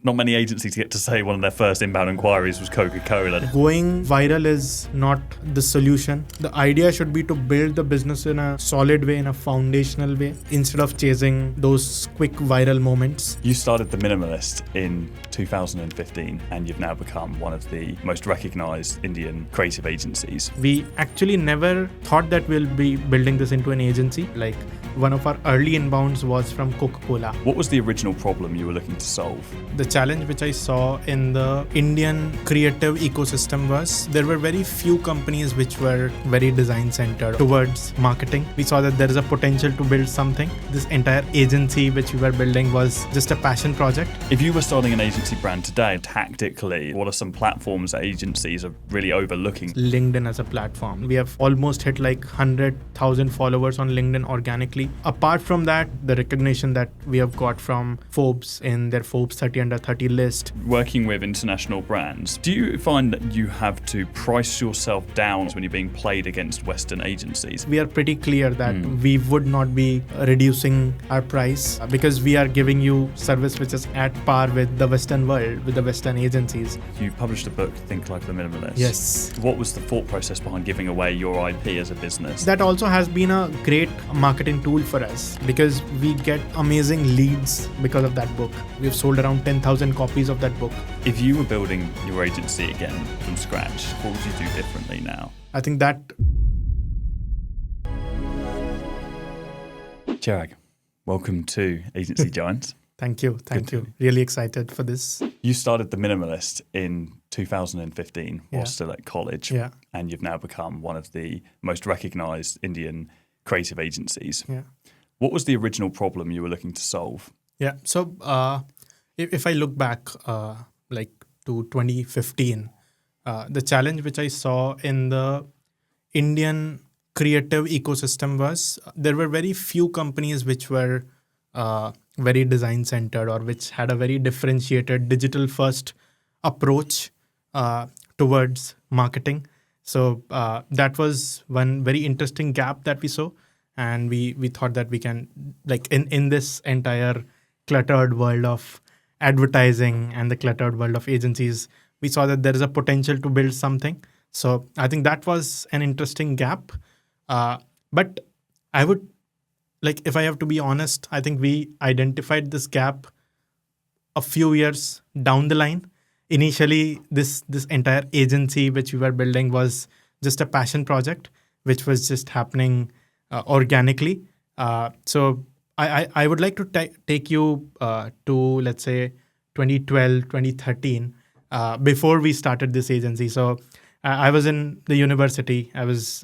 Not many agencies get to say one of their first inbound inquiries was Coca-Cola. Going viral is not the solution. The idea should be to build the business in a solid way, in a foundational way, instead of chasing those quick viral moments. You started the Minimalist in 2015 and you've now become one of the most recognized Indian creative agencies. We actually never thought that we'll be building this into an agency. Like, one of our early inbounds was from Coca-Cola. What was the original problem you were looking to solve? The challenge which I saw in the Indian creative ecosystem was there were very few companies which were very design centered towards marketing. We saw that there is a potential to build something. This entire agency which we were building was just a passion project. If you were starting an agency brand today, tactically, what are some platforms that agencies are really overlooking? LinkedIn as a platform. We have almost hit like 100,000 followers on LinkedIn organically. Apart from that, the recognition that we have got from Forbes in their Forbes 30 under 30 list. Working with international brands, do you find that you have to price yourself down when you're being played against Western agencies? We are pretty clear that we would not be reducing our price because we are giving you service which is at par with the Western world, with the Western agencies. You published a book, Think Like the Minimalist. Yes. What was the thought process behind giving away your IP as a business? That also has been a great marketing tool for us because we get amazing leads because of that book. We've sold around 10,000 copies of that book. If you were building your agency again from scratch, what would you do differently now? I think that... Chirag, welcome to Agency Giants. Thank you. Really excited for this. You started the Minimalist in 2015 while still at college, and you've now become one of the most recognized Indian creative agencies. Yeah. What was the original problem you were looking to solve? Yeah. So if I look back like to 2015, the challenge which I saw in the Indian creative ecosystem was there were very few companies which were very design centered or which had a very differentiated digital first approach towards marketing. So that was one very interesting gap that we saw. And we thought that we can, like in this entire cluttered world of advertising and the cluttered world of agencies, we saw that there is a potential to build something. So I think that was an interesting gap. But I would, like, if I have to be honest, I think we identified this gap a few years down the line. Initially, this entire agency which we were building was just a passion project, which was just happening organically. So I would like to take you to, let's say, 2012, 2013, before we started this agency. So I was in the university. I was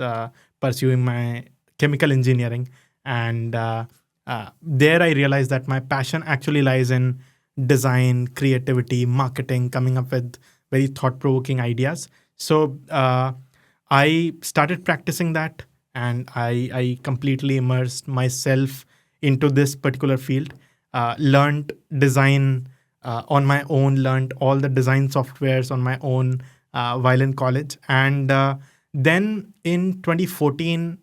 pursuing my chemical engineering. And there I realized that my passion actually lies in design, creativity, marketing, coming up with very thought-provoking ideas. So I started practicing that, and I completely immersed myself into this particular field, learned design on my own, learned all the design softwares on my own while in college. And then in 2014,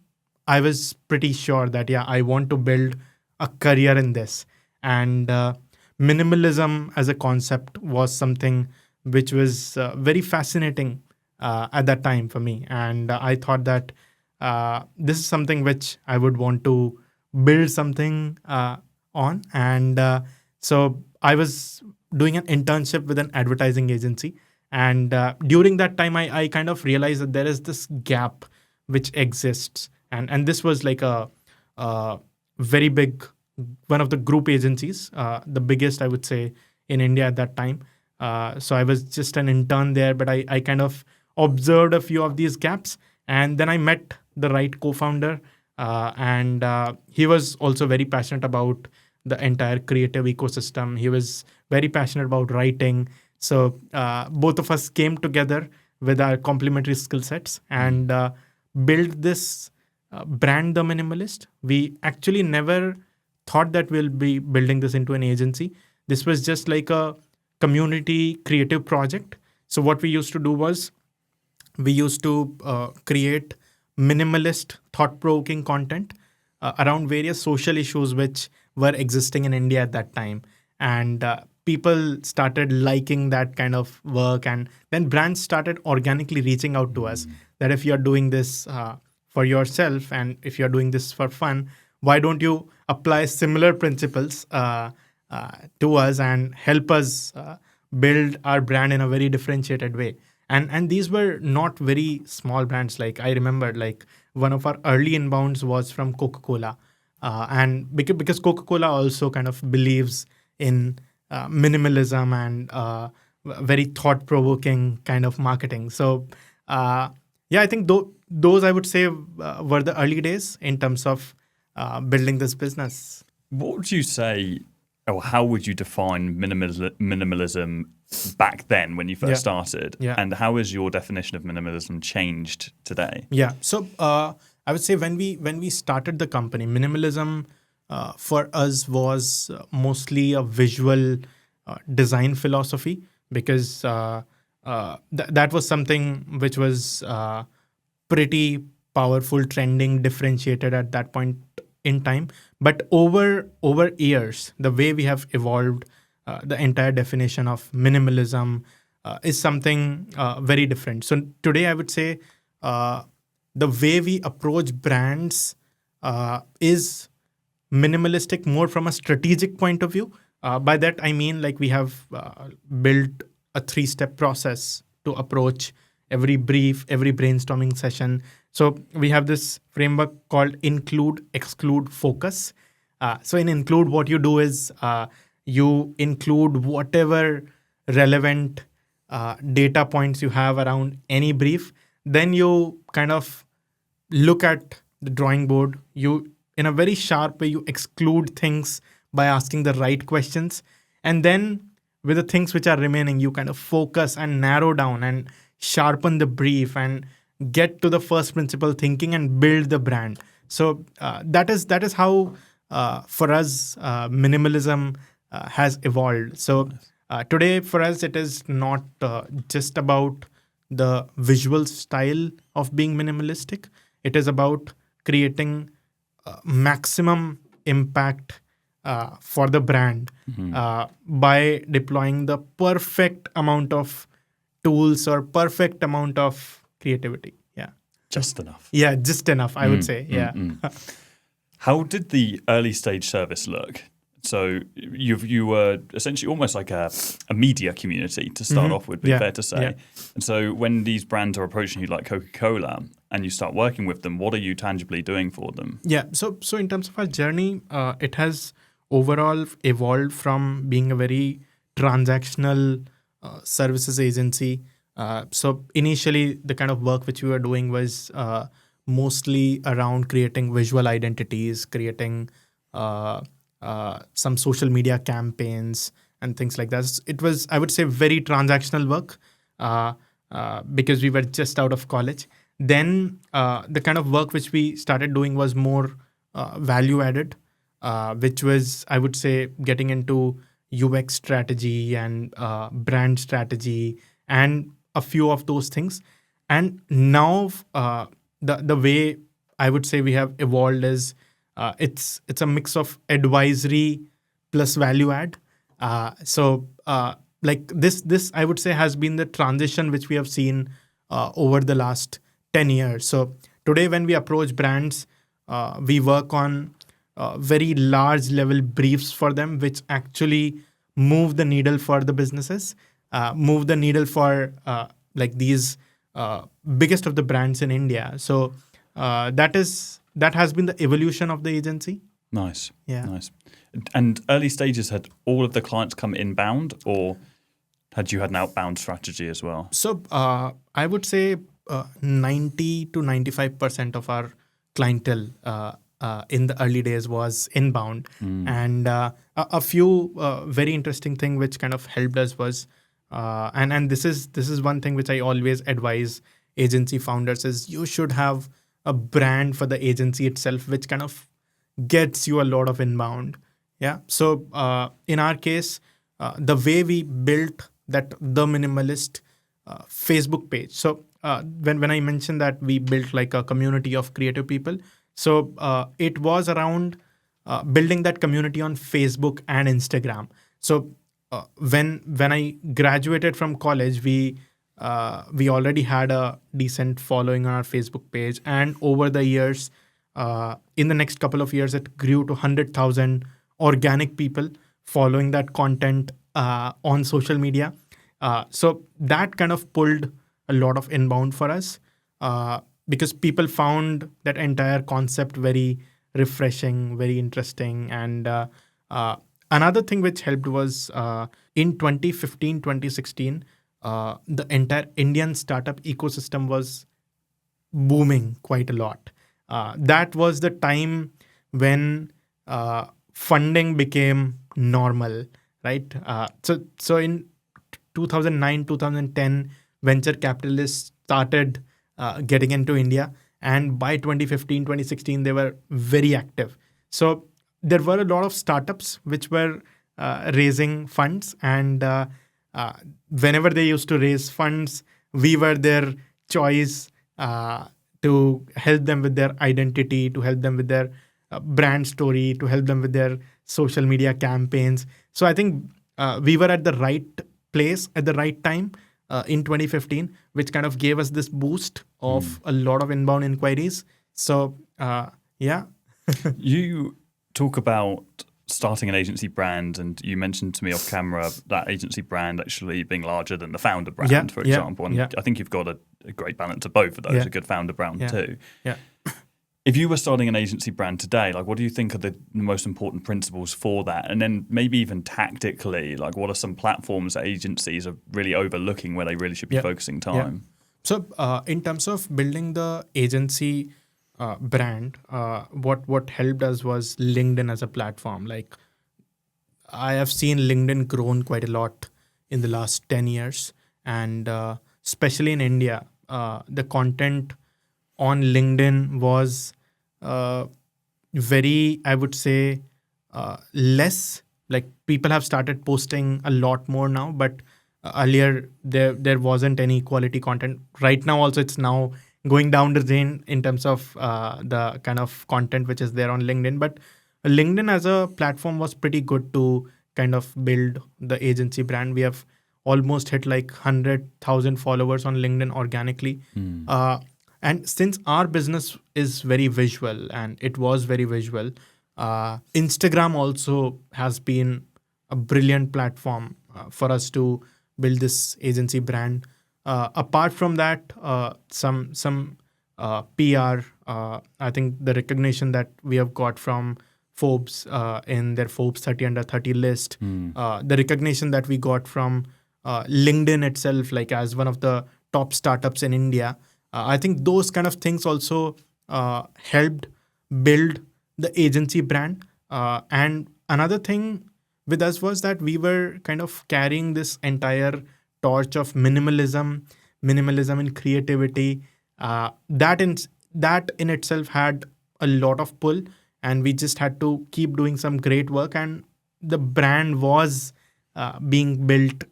I was pretty sure that, I want to build a career in this. And minimalism as a concept was something which was very fascinating at that time for me. And I thought that this is something which I would want to build something on. And so I was doing an internship with an advertising agency. And during that time, I kind of realized that there is this gap which exists. And this was like a very big, one of the group agencies, the biggest, I would say, in India at that time. So I was just an intern there, but I kind of observed a few of these gaps. And then I met the right co-founder, and he was also very passionate about the entire creative ecosystem. He was very passionate about writing. So both of us came together with our complementary skill sets and built this brand, The Minimalist. We actually never thought that we'll be building this into an agency. This was just like a community creative project. So what we used to do was we used to create minimalist, thought-provoking content around various social issues which were existing in India at that time. And people started liking that kind of work, and then brands started organically reaching out to us that if you're doing this for yourself and if you're doing this for fun, why don't you apply similar principles to us and help us build our brand in a very differentiated way. And these were not very small brands. Like I remember, like one of our early inbounds was from Coca-Cola, and because Coca-Cola also kind of believes in minimalism and very thought-provoking kind of marketing. So yeah, I think those I would say were the early days in terms of building this business. What would you say, or how would you define minimalism back then when you first started? Yeah. And how has your definition of minimalism changed today? Yeah. So I would say when we started the company, minimalism for us was mostly a visual design philosophy, because that was something which was pretty powerful, trending, differentiated at that point in time. But over years, the way we have evolved, the entire definition of minimalism is something very different. So today, I would say the way we approach brands is minimalistic more from a strategic point of view. By that, I mean like we have built a 3-step process to approach every brief, every brainstorming session. So we have this framework called Include-Exclude-Focus. So in Include, what you do is you include whatever relevant data points you have around any brief. Then you kind of look at the drawing board. You, in a very sharp way, you exclude things by asking the right questions. And then with the things which are remaining, you kind of focus and narrow down and sharpen the brief and get to the first principle thinking and build the brand. So that is how for us minimalism has evolved. So today for us it is not just about the visual style of being minimalistic. It is about creating maximum impact for the brand by deploying the perfect amount of tools or perfect amount of creativity. Yeah. Just enough. Yeah, just enough, I would say. Yeah. How did the early stage service look? So you were essentially almost like a media community to start off with, fair to say. Yeah. And so when these brands are approaching you like Coca-Cola and you start working with them, what are you tangibly doing for them? Yeah. So in terms of our journey, it has overall evolved from being a very transactional services agency. So initially, the kind of work which we were doing was mostly around creating visual identities, creating some social media campaigns and things like that. It was, I would say, very transactional work because we were just out of college. Then the kind of work which we started doing was more value added, which was, I would say, getting into UX strategy and brand strategy and a few of those things. And now the way I would say we have evolved is it's a mix of advisory plus value add. So like this I would say has been the transition which we have seen over the last 10 years. So today when we approach brands, we work on very large level briefs for them, which actually move the needle for the businesses, move the needle for like these biggest of the brands in India. So that has been the evolution of the agency. Nice. Yeah. Nice. And early stages, had all of the clients come inbound, or had you had an outbound strategy as well? So I would say 90 to 95% of our clientele in the early days was inbound. And a few very interesting thing which kind of helped us was, and this is one thing which I always advise agency founders is you should have a brand for the agency itself, which kind of gets you a lot of inbound. Yeah. So in our case, the way we built that The Minimalist Facebook page. So when I mentioned that we built like a community of creative people, so it was around building that community on Facebook and Instagram. So when I graduated from college, we already had a decent following on our Facebook page, and over the years, in the next couple of years, it grew to 100,000 organic people following that content on social media. So that kind of pulled a lot of inbound for us because people found that entire concept very refreshing, very interesting. And another thing which helped was in 2015, 2016, the entire Indian startup ecosystem was booming quite a lot. That was the time when funding became normal, right? So in 2009, 2010, venture capitalists started getting into India. And by 2015, 2016, they were very active. So there were a lot of startups which were raising funds. And whenever they used to raise funds, we were their choice to help them with their identity, to help them with their brand story, to help them with their social media campaigns. So I think we were at the right place at the right time in 2015, which kind of gave us this boost of a lot of inbound inquiries. So yeah. You talk about starting an agency brand, and you mentioned to me off camera that agency brand actually being larger than the founder brand, for example. And I think you've got a great balance of both of those, a good founder brand too. Yeah. If you were starting an agency brand today, like what do you think are the most important principles for that? And then maybe even tactically, like what are some platforms that agencies are really overlooking where they really should be focusing time? So in terms of building the agency brand, what helped us was LinkedIn as a platform. Like I have seen LinkedIn grown quite a lot in the last 10 years. And especially in India, the content on LinkedIn was very, I would say, less. Like people have started posting a lot more now, but earlier there wasn't any quality content. Right now also it's now going down the drain in terms of the kind of content which is there on LinkedIn. But LinkedIn as a platform was pretty good to kind of build the agency brand. We have almost hit like 100,000 followers on LinkedIn organically. And since our business is very visual, and it was very visual, Instagram also has been a brilliant platform for us to build this agency brand. Apart from that, some PR, I think the recognition that we have got from Forbes in their Forbes 30 under 30 list, the recognition that we got from LinkedIn itself, like as one of the top startups in India. I think those kind of things also helped build the agency brand. And another thing with us was that we were kind of carrying this entire torch of minimalism in creativity. That in itself had a lot of pull, and we just had to keep doing some great work. And the brand was being built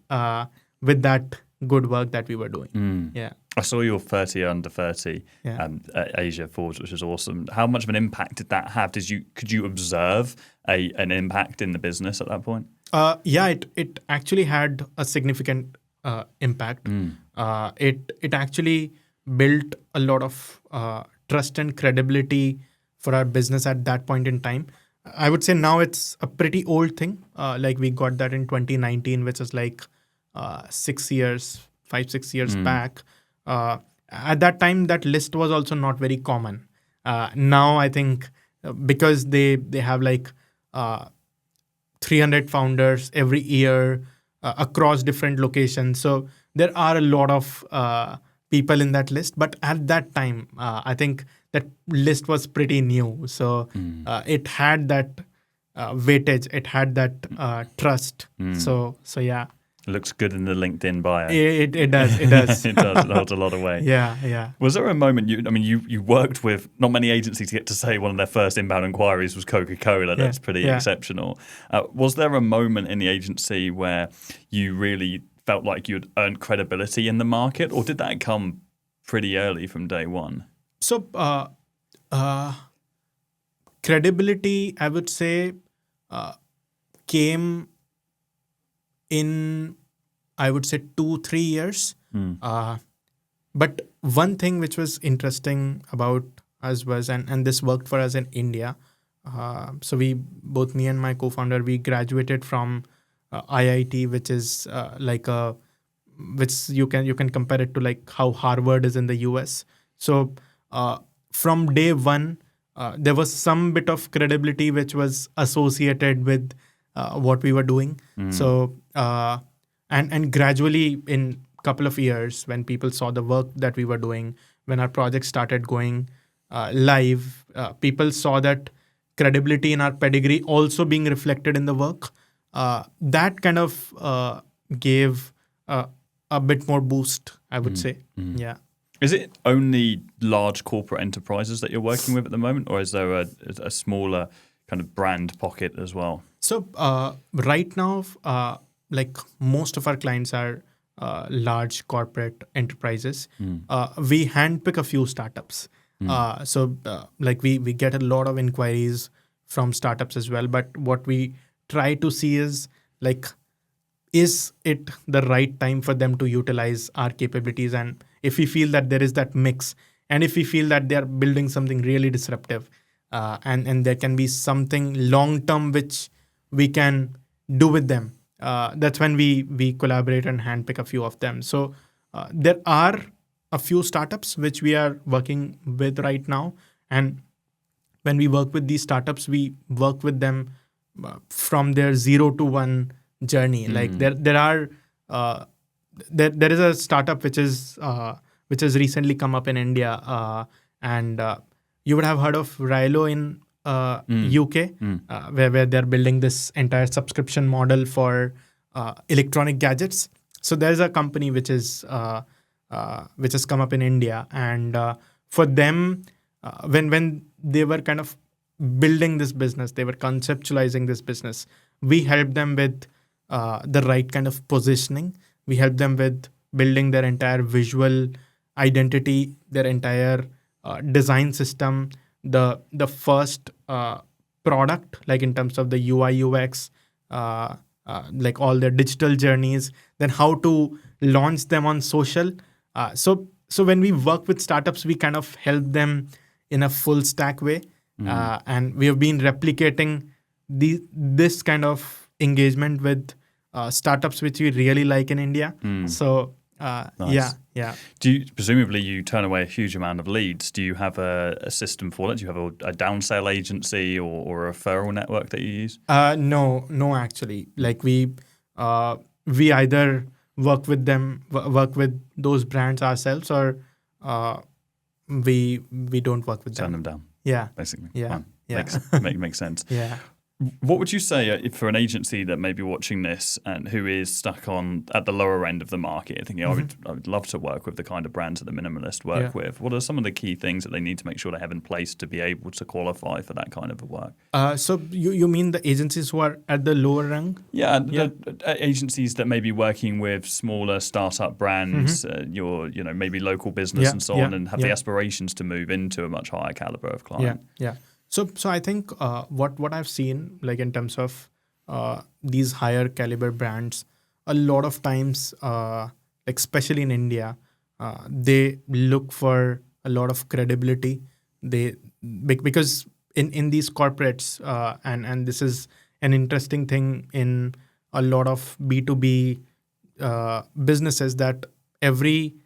with that good work that we were doing. Yeah. I saw your 30 under 30 Asia Forbes, which was awesome. How much of an impact did that have? Could you observe an impact in the business at that point? It actually had a significant impact. It actually built a lot of trust and credibility for our business at that point in time. I would say now it's a pretty old thing. Like we got that in 2019, which is like 6 years back. At that time, that list was also not very common. Now, I think because they have like 300 founders every year across different locations. So there are a lot of people in that list. But at that time, I think that list was pretty new. So it had that weightage. It had that trust. So yeah. It looks good in the LinkedIn bio. It does. It does. It holds a lot of weight. Yeah. Was there a moment you worked with not many agencies to get to say one of their first inbound inquiries was Coca-Cola? That's pretty exceptional. Was there a moment in the agency where you really felt like you'd earned credibility in the market, or did that come pretty early from day one? So credibility, I would say, came in, I would say, 2-3 years. But one thing which was interesting about us was, and this worked for us in India. So both me and my co-founder, we graduated from IIT, which is which you can compare it to like how Harvard is in the US. So from day one, there was some bit of credibility which was associated with what we were doing. So and gradually in couple of years, when people saw the work that we were doing, when our project started going live, people saw that credibility in our pedigree also being reflected in the work. That kind of gave a bit more boost, I would say. Yeah. Is it only large corporate enterprises that you're working with at the moment, or is there a smaller kind of brand pocket as well? So right now, like most of our clients are large corporate enterprises. We handpick a few startups. So like we get a lot of inquiries from startups as well. But what we try to see is like, is it the right time for them to utilize our capabilities? And if we feel that there is that mix, and if we feel that they are building something really disruptive, and there can be something long-term which we can do with them, that's when we collaborate and handpick a few of them. So there are a few startups which we are working with right now. And when we work with these startups, we work with them from their 0 to 1 journey. Like there is a startup which has recently come up in India, and you would have heard of Rilo in UK, where they're building this entire subscription model for electronic gadgets. So there's a company which has come up in India, and for them, when they were kind of building this business, they were conceptualizing this business, we helped them with the right kind of positioning. We helped them with building their entire visual identity, their entire design system, the first product, like in terms of the UI UX, like all their digital journeys, then how to launch them on social. So when we work with startups, we kind of help them in a full stack way, and we have been replicating this kind of engagement with startups which we really like in India. So nice. Yeah. Presumably you turn away a huge amount of leads. Do you have a system for that? Do you have a downsell agency or a referral network that you use? No, actually. Like we either work with those brands ourselves, or we don't work with them. Turn them down. Yeah. Basically. Yeah. Fine. Yeah. Makes sense. Yeah. What would you say for an agency that may be watching this and who is stuck at the lower end of the market, thinking, I would love to work with the kind of brands that the Minimalist work with? What are some of the key things that they need to make sure they have in place to be able to qualify for that kind of a work? So you mean the agencies who are at the lower rung? Yeah. The agencies that may be working with smaller startup brands, maybe local business and so on, and have the aspirations to move into a much higher caliber of client. Yeah. So I think what I've seen, like in terms of these higher caliber brands, a lot of times, like especially in India, they look for a lot of credibility. Because in these corporates, and this is an interesting thing in a lot of B2B businesses, that every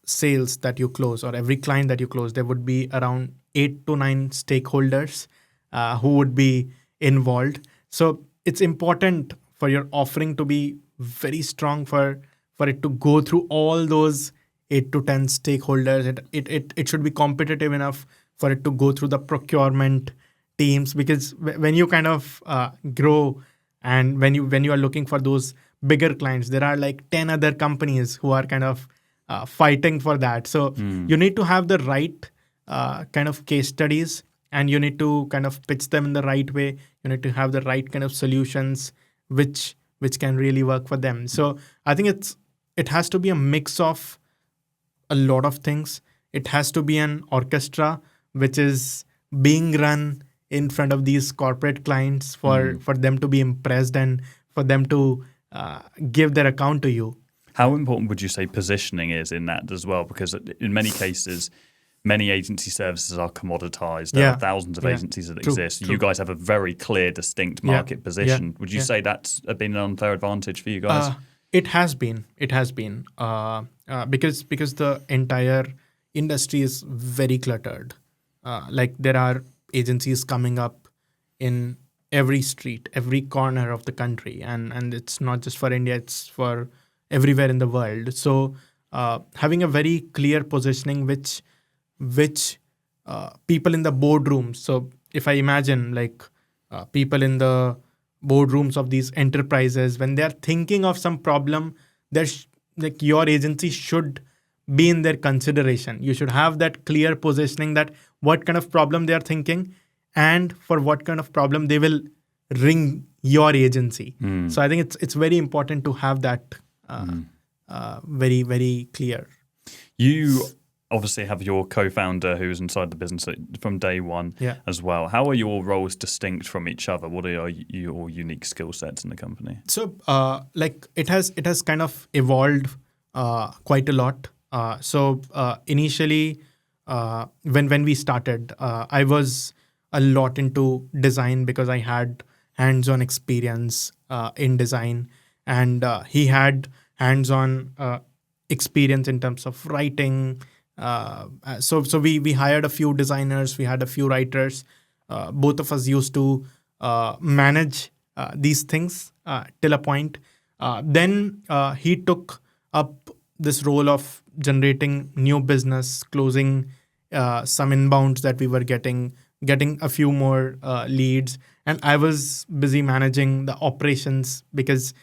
sales that you close or every client that you close, there would be around 8 to 9 stakeholders who would be involved. So it's important for your offering to be very strong for it to go through all those 8 to 10 stakeholders. It should be competitive enough for it to go through the procurement teams, because when you kind of grow and when you are looking for those bigger clients, there are like 10 other companies who are kind of fighting for that. So you need to have the right kind of case studies, and you need to kind of pitch them in the right way. You need to have the right kind of solutions which can really work for them. So I think it has to be a mix of a lot of things. It has to be an orchestra which is being run in front of these corporate clients for them to be impressed and for them to give their account to you. How important would you say positioning is in that as well? Because in many cases, many agency services are commoditized. There are thousands of agencies that exist. You guys have a very clear, distinct market position. Would you say that's been an unfair advantage for you guys? It has been. Because the entire industry is very cluttered. Like there are agencies coming up in every street, every corner of the country, and it's not just for India; it's for everywhere in the world. So having a very clear positioning, which people in the boardrooms. So if I imagine like people in the boardrooms of these enterprises, when they're thinking of some problem, there's like your agency should be in their consideration. You should have that clear positioning that what kind of problem they are thinking and for what kind of problem they will ring your agency. So I think it's very important to have that very, very clear. You obviously have your co-founder who's inside the business from day one as well. How are your roles distinct from each other? What are your unique skill sets in the company? So like it has kind of evolved quite a lot. So initially when we started, I was a lot into design because I had hands-on experience in design, and he had hands-on experience in terms of writing. So we hired a few designers, we had a few writers. Both of us used to manage these things till a point. Then he took up this role of generating new business, closing some inbounds that we were getting a few more leads, and I was busy managing the operations because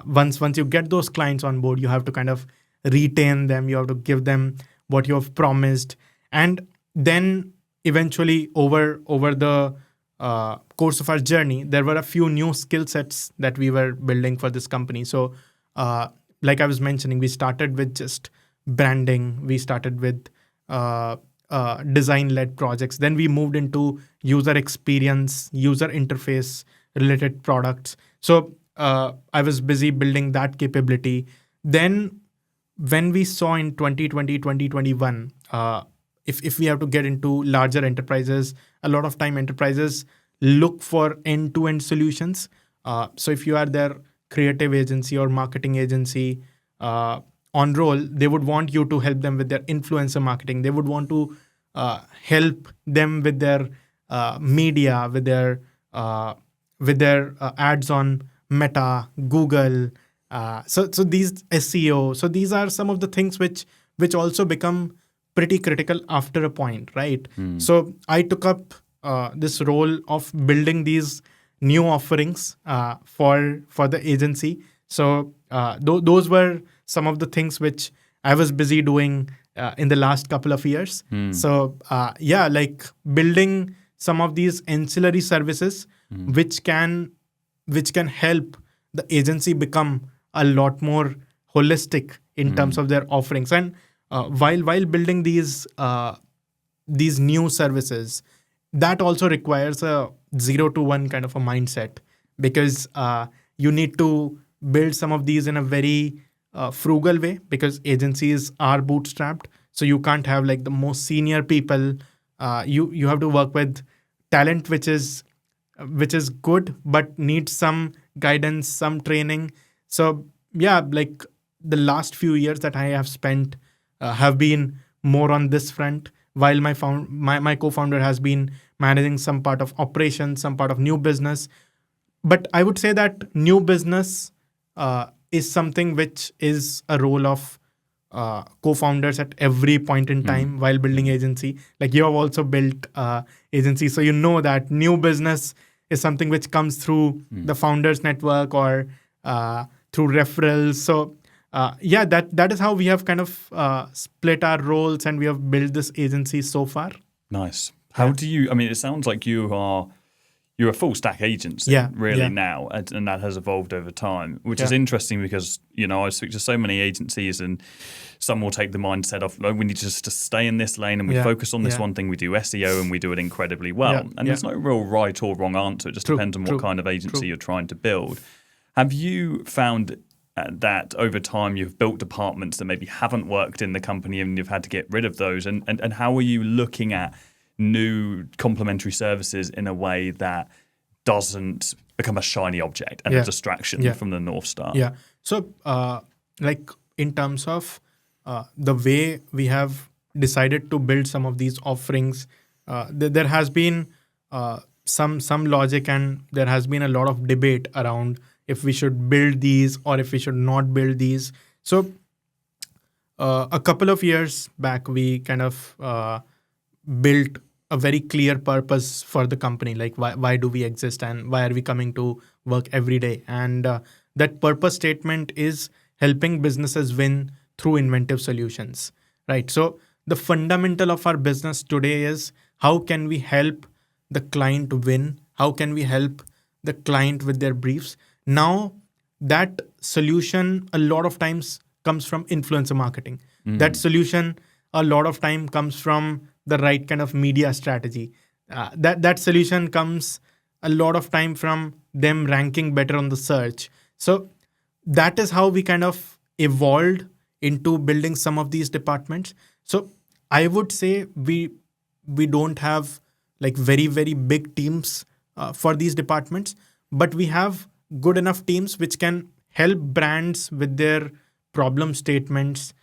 once you get those clients on board, you have to kind of retain them, you have to give them what you have promised, and then eventually over the course of our journey, there were a few new skill sets that we were building for this company. So like I was mentioning, we started with just branding, we started with design-led projects, then we moved into user experience, user interface related products. So I was busy building that capability. Then when we saw in 2020, 2021, if we have to get into larger enterprises, a lot of time enterprises look for end-to-end solutions. So if you are their creative agency or marketing agency on roll, they would want you to help them with their influencer marketing. They would want to help them with their media, with their ads on Meta, Google. So these SEO. So these are some of the things which also become pretty critical after a point, right? So I took up this role of building these new offerings for the agency. So those were some of the things which I was busy doing in the last couple of years. So like building some of these ancillary services which can help the agency become a lot more holistic in terms of their offerings. And while building these new services, that also requires a 0 to 1 kind of a mindset, because you need to build some of these in a very frugal way, because agencies are bootstrapped. So you can't have like the most senior people. You have to work with talent which is good but needs some guidance, some training. So like the last few years that I have spent have been more on this front, while my co-founder has been managing some part of operations, some part of new business. But I would say that new business is something which is a role of co-founders at every point in time while building agency. Like you have also built agency, so you know that new business is something which comes through the founders network or through referrals. So that is how we have kind of split our roles, and we have built this agency so far. Nice. How do you? I mean, it sounds like you're a full stack agency, now, and that has evolved over time, which is interesting because I speak to so many agencies, and some will take the mindset of, we need just to stay in this lane and we focus on this one thing. We do SEO and we do it incredibly well, and there's no real right or wrong answer. It just depends on what kind of agency you're trying to build. Have you found that over time you've built departments that maybe haven't worked in the company and you've had to get rid of those? And how are you looking at new complementary services in a way that doesn't become a shiny object and a distraction from the North Star? Yeah. So like in terms of the way we have decided to build some of these offerings, there has been some logic, and there has been a lot of debate around if we should build these or if we should not build these. So a couple of years back, we kind of built a very clear purpose for the company, like why do we exist and why are we coming to work every day? And that purpose statement is helping businesses win through inventive solutions, right? So the fundamental of our business today is how can we help the client win? How can we help the client with their briefs? Now, that solution a lot of times comes from influencer marketing. That solution a lot of time comes from the right kind of media strategy. That solution comes a lot of time from them ranking better on the search. So that is how we kind of evolved into building some of these departments. So I would say we don't have like very, very big teams for these departments, but we have good enough teams which can help brands with their problem statements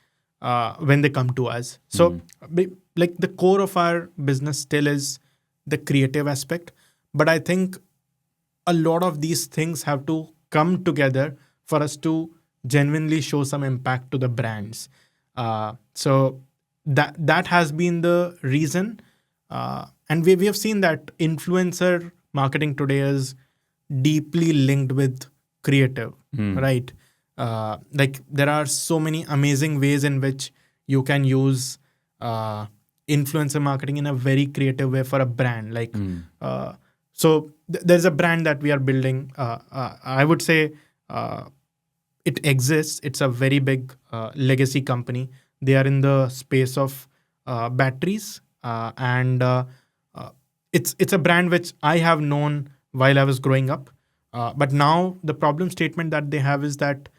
when they come to us. So like the core of our business still is the creative aspect, but I think a lot of these things have to come together for us to genuinely show some impact to the brands. So that has been the reason. And we have seen that influencer marketing today is deeply linked with creative, right? Like there are so many amazing ways in which you can use influencer marketing in a very creative way for a brand. Like, so there's a brand that we are building. I would say it exists. It's a very big legacy company. They are in the space of batteries, and it's a brand which I have known while I was growing up. But now the problem statement that they have is that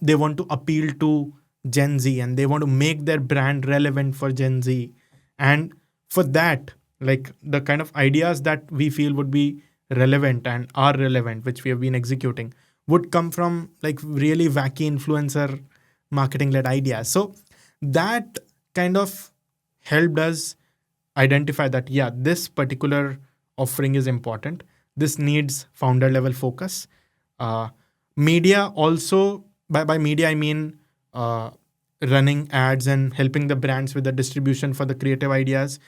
they want to appeal to Gen Z and they want to make their brand relevant for Gen Z. And for that, like the kind of ideas that we feel would be relevant and are relevant, which we have been executing, would come from like really wacky influencer marketing led ideas. So that kind of helped us identify that, yeah, this particular offering is important. This needs founder level focus. Media also, by media, I mean running ads and helping the brands with the distribution for the creative ideas.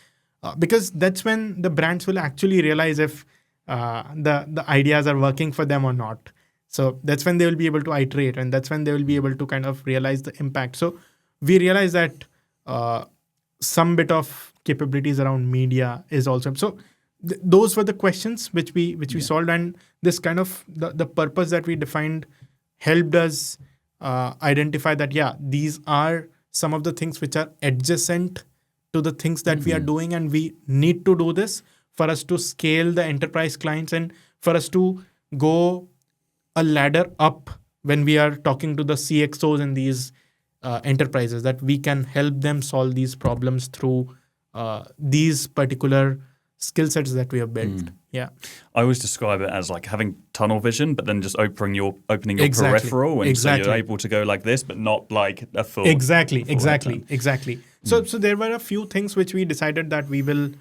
Because that's when the brands will actually realize if the ideas are working for them or not. So that's when they will be able to iterate, and that's when they will be able to kind of realize the impact. So we realize that some bit of capabilities around media is also. So those were the questions which we solved, and this kind of the purpose that we defined helped us identify that, yeah, these are some of the things which are adjacent to the things that we are doing, and we need to do this for us to scale the enterprise clients and for us to go a ladder up when we are talking to the CXOs in these enterprises, that we can help them solve these problems through these particular skill sets that we have built. Yeah, I always describe it as like having tunnel vision, but then just opening your peripheral, and so you're able to go like this, but not like a full. Exactly. So there were a few things which we decided that we will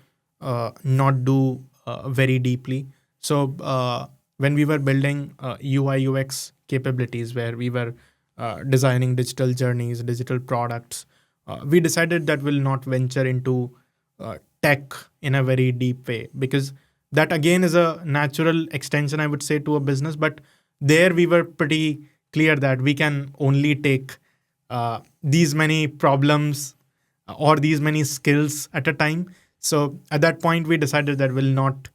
not do very deeply. So when we were building UI UX capabilities, where we were designing digital journeys, digital products, we decided that we'll not venture into tech in a very deep way, because that again is a natural extension, I would say, to a business. But there we were pretty clear that we can only take these many problems or these many skills at a time. So at that point, we decided that we'll not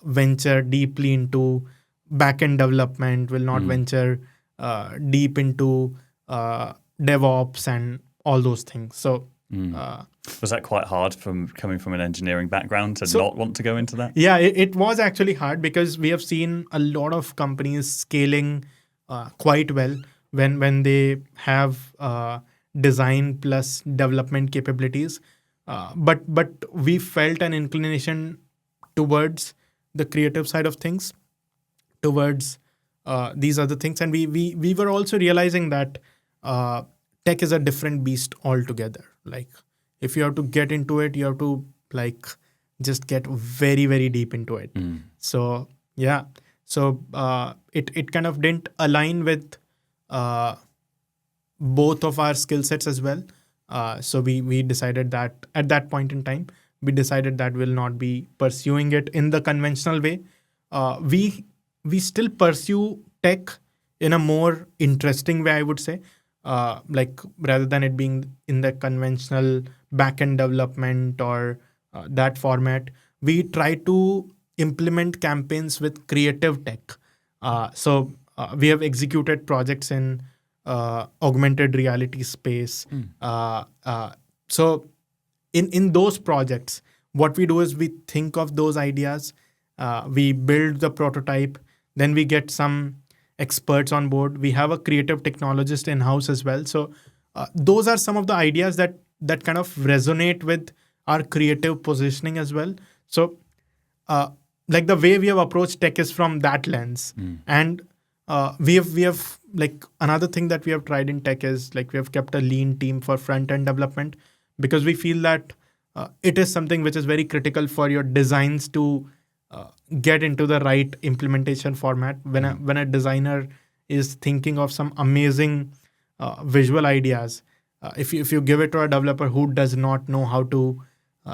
venture deeply into back-end development, will not venture deep into DevOps and all those things. So was that quite hard from coming from an engineering background to not want to go into that? Yeah, it was actually hard, because we have seen a lot of companies scaling quite well when they have design plus development capabilities. But we felt an inclination towards the creative side of things, towards these other things, and we were also realizing that tech is a different beast altogether. Like, if you have to get into it, you have to like just get very very deep into it. So yeah, so it kind of didn't align with both of our skill sets as well. So we decided that at that point in time, we decided that we'll not be pursuing it in the conventional way. We still pursue tech in a more interesting way, I would say. Like, rather than it being in the conventional backend development or that format, we try to implement campaigns with creative tech. So we have executed projects in augmented reality space. So in those projects, what we do is we think of those ideas, we build the prototype, then we get some experts on board. We have a creative technologist in house as well. So those are some of the ideas that kind of resonate with our creative positioning as well. So like the way we have approached tech is from that lens. And we have like another thing that we have tried in tech is like we have kept a lean team for front end development, because we feel that it is something which is very critical for your designs to get into the right implementation format. When a designer is thinking of some amazing visual ideas, if you give it to a developer who does not know how to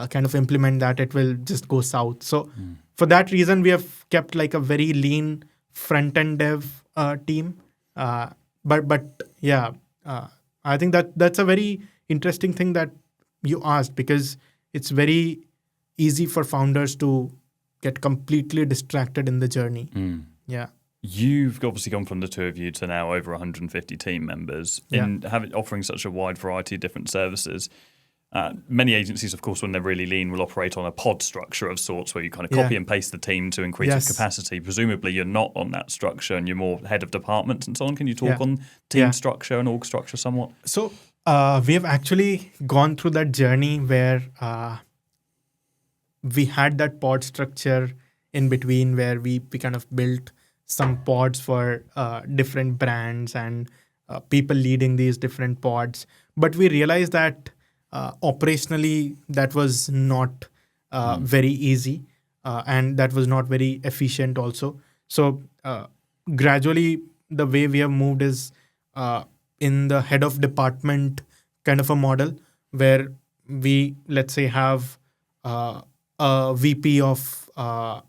kind of implement that, it will just go south. So for that reason, we have kept like a very lean front end dev team. But yeah, I think that's a very interesting thing that you asked, because it's very easy for founders to get completely distracted in the journey. Yeah. You've obviously gone from the two of you to now over 150 team members in offering such a wide variety of different services. Many agencies, of course, when they're really lean, will operate on a pod structure of sorts where you kind of copy and paste the team to increase its capacity. Presumably, you're not on that structure and you're more head of departments and so on. Can you talk on team structure and org structure somewhat? So we have actually gone through that journey where we had that pod structure in between, where we kind of built some pods for different brands and people leading these different pods. But we realized that operationally that was not very easy and that was not very efficient also. So gradually the way we have moved is in the head of department kind of a model, where we, let's say, have a VP of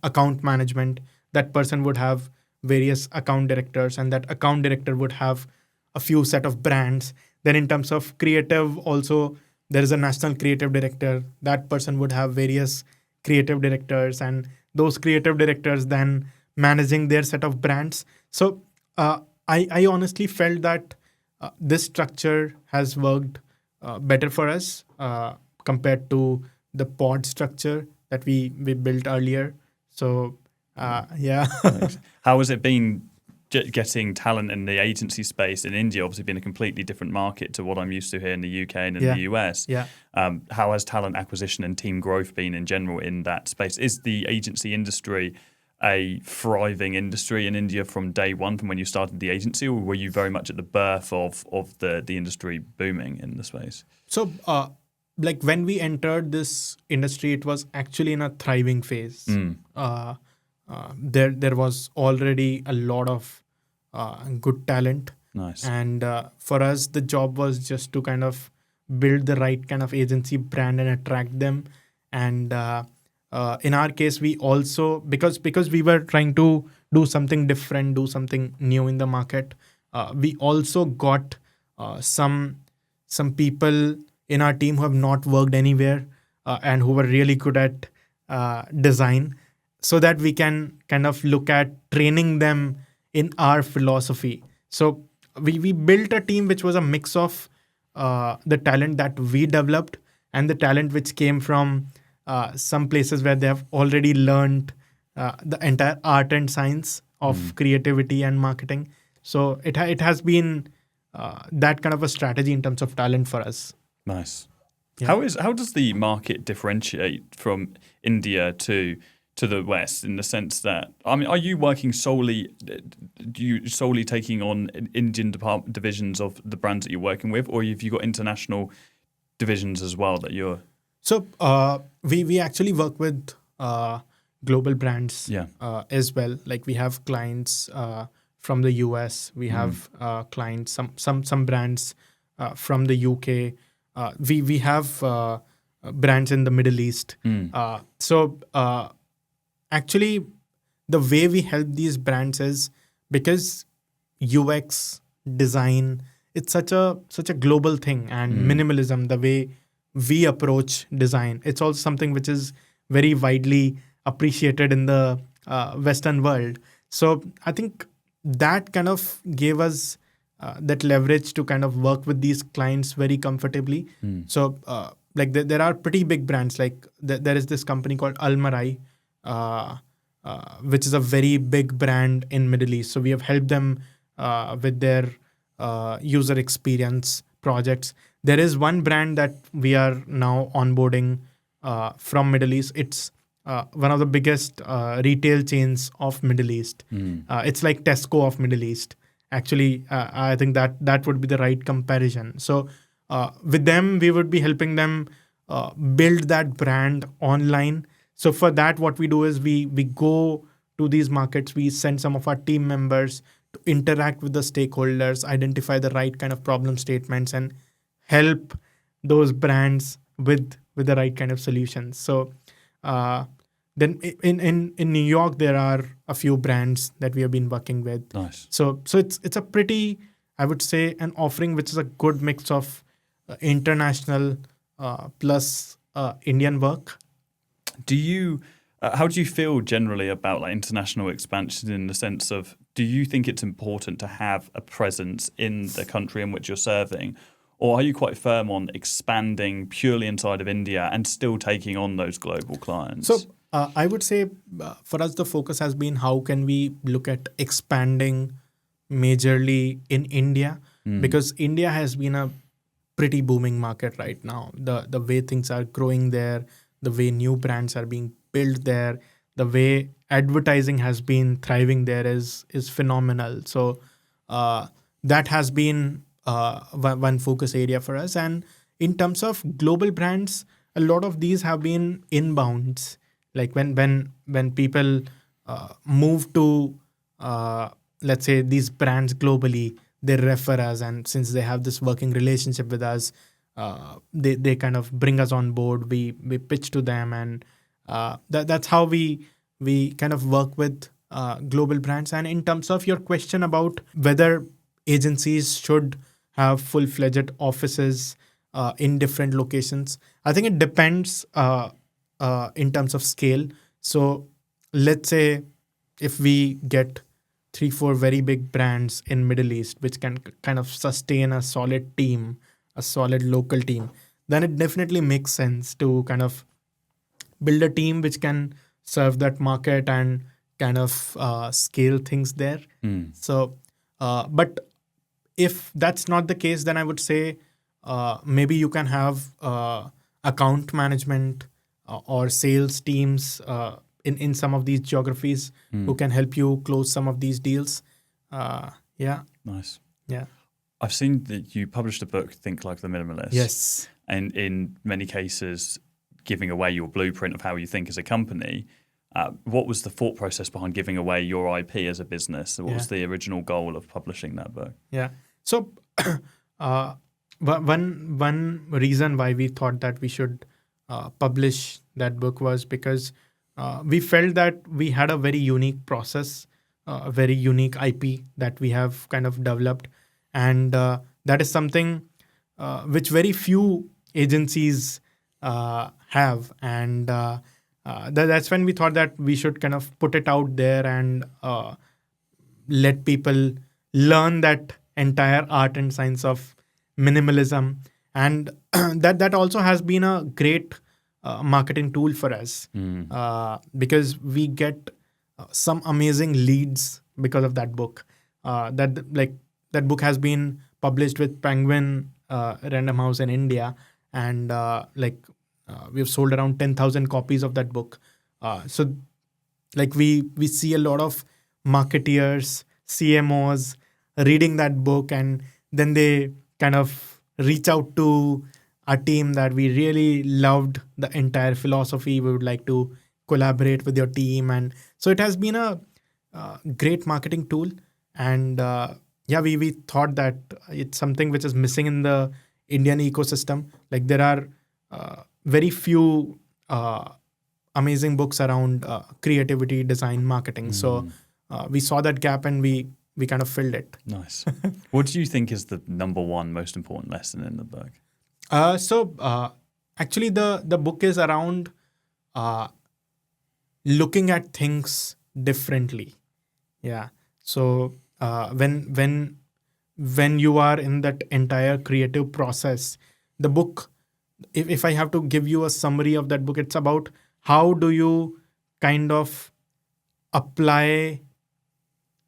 account management. That person would have various account directors, and that account director would have a few set of brands. Then in terms of creative also, there is a national creative director. That person would have various creative directors, and those creative directors then managing their set of brands. So I honestly felt that this structure has worked better for us compared to the pod structure that we built earlier. So yeah. How has it been getting talent in the agency space in India? Obviously been a completely different market to what I'm used to here in the UK and in the US. How has talent acquisition and team growth been in general in that space? Is the agency industry a thriving industry in India from day one, from when you started the agency, or were you very much at the birth of the industry booming in the space? So like when we entered this industry, it was actually in a thriving phase. There was already a lot of good talent. Nice. And for us, the job was just to kind of build the right kind of agency brand and attract them. And in our case, we also, because we were trying to do something different, do something new in the market, we also got some people in our team who have not worked anywhere and who were really good at design, so that we can kind of look at training them in our philosophy. So we built a team which was a mix of the talent that we developed and the talent which came from some places where they have already learned the entire art and science of creativity and marketing. So it has been that kind of a strategy in terms of talent for us. Nice. Yeah. How does the market differentiate from India to the West, in the sense that, I mean, are you working solely taking on Indian divisions of the brands that you're working with, or have you got international divisions as well that you're? So we actually work with global brands as well. Like we have clients from the US. We have clients, some brands from the UK. We have brands in the Middle East. So actually, the way we help these brands is because UX design, it's such a global thing, and minimalism, the way we approach design, it's also something which is very widely appreciated in the Western world. So I think that kind of gave us that leverage to kind of work with these clients very comfortably. So like there are pretty big brands, like there is this company called Almarai, which is a very big brand in Middle East. So we have helped them with their user experience projects. There is one brand that we are now onboarding from Middle East. It's one of the biggest retail chains of Middle East. It's like Tesco of Middle East. Actually, I think that would be the right comparison. So with them, we would be helping them build that brand online. So for that, what we do is we go to these markets, we send some of our team members to interact with the stakeholders, identify the right kind of problem statements, and help those brands with the right kind of solutions. So then in New York, there are a few brands that we have been working with. Nice. So it's a pretty, I would say, an offering which is a good mix of international plus Indian work. How do you feel generally about like international expansion, in the sense of, do you think it's important to have a presence in the country in which you're serving, or are you quite firm on expanding purely inside of India and still taking on those global clients? So I would say for us, the focus has been how can we look at expanding majorly in India, because India has been a pretty booming market right now. The way things are growing there, the way new brands are being built there, the way advertising has been thriving there is phenomenal. So that has been one focus area for us. And in terms of global brands, a lot of these have been inbounds. Like when people move to let's say these brands globally, they refer us, and since they have this working relationship with us, they kind of bring us on board. We pitch to them, and that's how we kind of work with global brands. And in terms of your question about whether agencies should have full-fledged offices in different locations, I think it depends in terms of scale. So let's say if we get 3-4 very big brands in Middle East, which can kind of sustain a solid team, a solid local team, then it definitely makes sense to kind of build a team which can serve that market and kind of scale things there. So, but if that's not the case, then I would say maybe you can have account management or sales teams in some of these geographies who can help you close some of these deals. Nice. Yeah. I've seen that you published a book, Think Like the Minimalist. Yes. And in many cases, giving away your blueprint of how you think as a company. What was the thought process behind giving away your IP as a business? What was the original goal of publishing that book? Yeah. So one reason why we thought that we should publish that book was because we felt that we had a very unique process, a very unique IP that we have kind of developed. And that is something which very few agencies have. And that's when we thought that we should kind of put it out there and let people learn that entire art and science of minimalism. And that also has been a great marketing tool for us because we get some amazing leads because of that book. that book has been published with Penguin Random House in India, and we've sold around 10,000 copies of that book. So like we see a lot of marketeers, CMOs reading that book, and then they kind of reach out to our team that we really loved the entire philosophy. We would like to collaborate with your team, and so it has been a great marketing tool. And we thought that it's something which is missing in the Indian ecosystem. Like there are very few amazing books around creativity, design, marketing. So we saw that gap and we kind of filled it. Nice. What do you think is the number one most important lesson in the book? Actually, the book is around looking at things differently. Yeah. So when you are in that entire creative process, the book, if I have to give you a summary of that book, it's about how do you kind of apply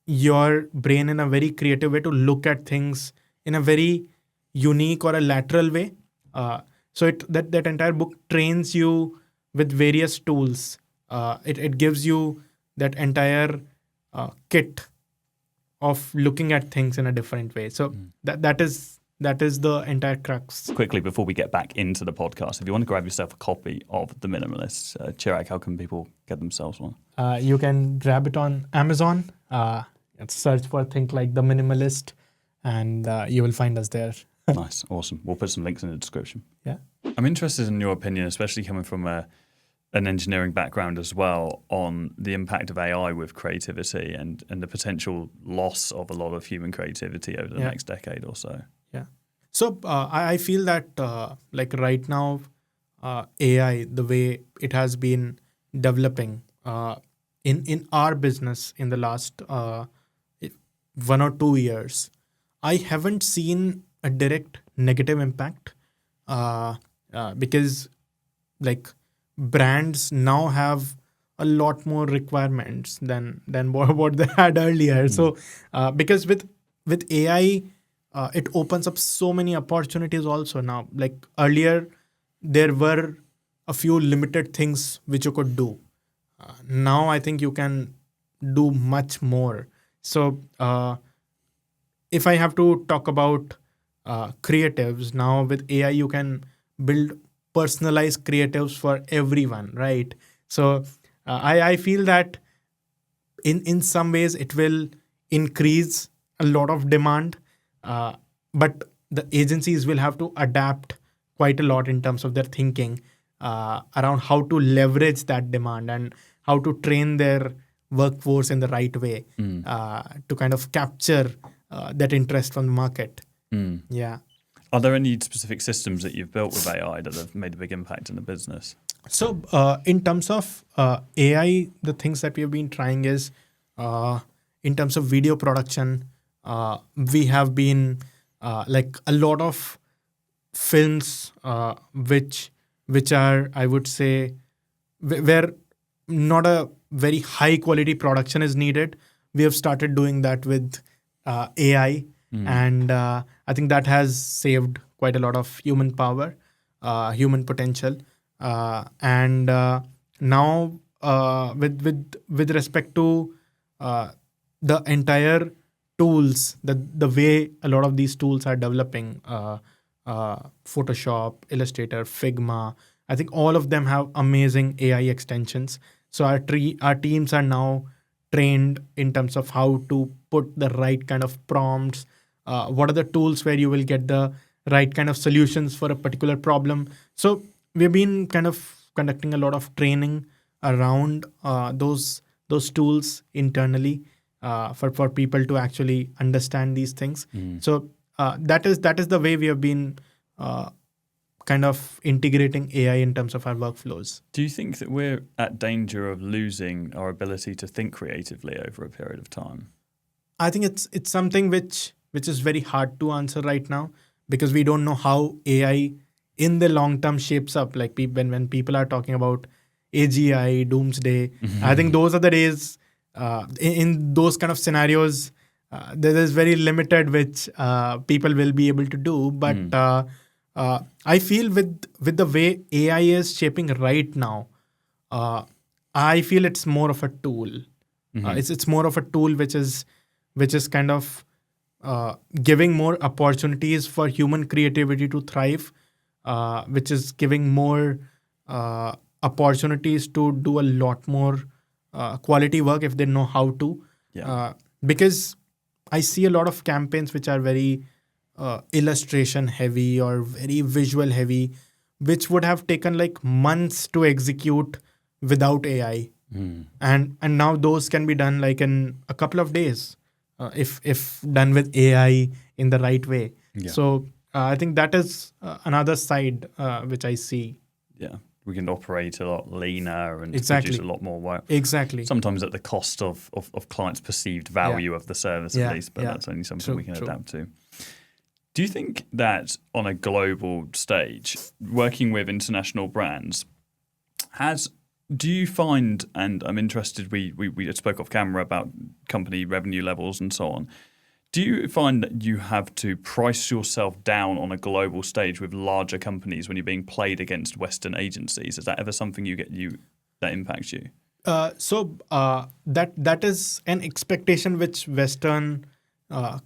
your brain in a very creative way to look at things in a very unique or a lateral way. So that entire book trains you with various tools. It gives you that entire kit of looking at things in a different way. So that is the entire crux. Quickly, before we get back into the podcast, if you want to grab yourself a copy of The Minimalist, Chirag, how can people get themselves one? You can grab it on Amazon. Search for Think Like The Minimalist, and you will find us there. Nice. Awesome. We'll put some links in the description. Yeah. I'm interested in your opinion, especially coming from an engineering background as well, on the impact of AI with creativity and the potential loss of a lot of human creativity over the next decade or so. Yeah. So I feel that right now, AI, the way it has been developing in our business in the last 1 or 2 years, I haven't seen a direct negative impact because brands now have a lot more requirements than what they had earlier. So because with AI, it opens up so many opportunities also now. Like earlier, there were a few limited things which you could do. Now I think you can do much more. So if I have to talk about creatives, now with AI, you can build personalized creatives for everyone, right? So I feel that in some ways it will increase a lot of demand, but the agencies will have to adapt quite a lot in terms of their thinking around how to leverage that demand and how to train their workforce in the right way to kind of capture that interest from the market. Yeah. Are there any specific systems that you've built with AI that have made a big impact in the business? So in terms of AI, the things that we have been trying is in terms of video production, we have been a lot of films which are, I would say, where not a very high quality production is needed. We have started doing that with AI. And I think that has saved quite a lot of human power, human potential. And now with respect to the entire tools, the way a lot of these tools are developing, Photoshop, Illustrator, Figma, I think all of them have amazing AI extensions. So our teams are now trained in terms of how to put the right kind of prompts. What are the tools where you will get the right kind of solutions for a particular problem? So we've been kind of conducting a lot of training around those tools internally for people to actually understand these things. So that is the way we have been kind of integrating AI in terms of our workflows. Do you think that we're at danger of losing our ability to think creatively over a period of time? I think it's something which is very hard to answer right now because we don't know how AI in the long term shapes up. Like when people are talking about AGI, doomsday, I think those are the days in those kind of scenarios. there is very limited which people will be able to do. But I feel with the way AI is shaping right now, I feel it's more of a tool. It's more of a tool which is kind of giving more opportunities for human creativity to thrive, which is giving more opportunities to do a lot more quality work if they know how to. Because I see a lot of campaigns which are very illustration heavy or very visual heavy, which would have taken like months to execute without AI. And now those can be done like in a couple of days if done with AI in the right way. So I think that is another side which I see. Yeah, we can operate a lot leaner and Exactly. produce a lot more work. Exactly. Sometimes at the cost of clients' perceived value of the service at least, but that's only something we can adapt to. Do you think that on a global stage, working with international brands, do you find, and I'm interested, we spoke off camera about company revenue levels and so on, do you find that you have to price yourself down on a global stage with larger companies when you're being played against Western agencies? Is that ever something that impacts you? So that is an expectation which Western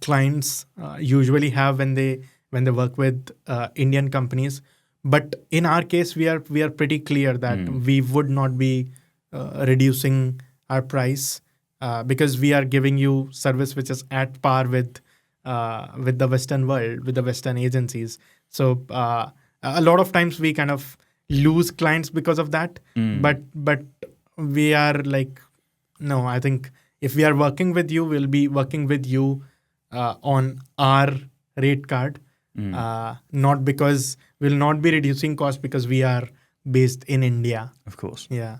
clients usually have when they work with Indian companies. But in our case, we are pretty clear that we would not be reducing our price because we are giving you service which is at par with the Western world, with the Western agencies. So a lot of times we kind of lose clients because of that. But we are like, no, I think if we are working with you, we'll be working with you on our rate card. Not because we'll not be reducing costs because we are based in India. Of course. Yeah.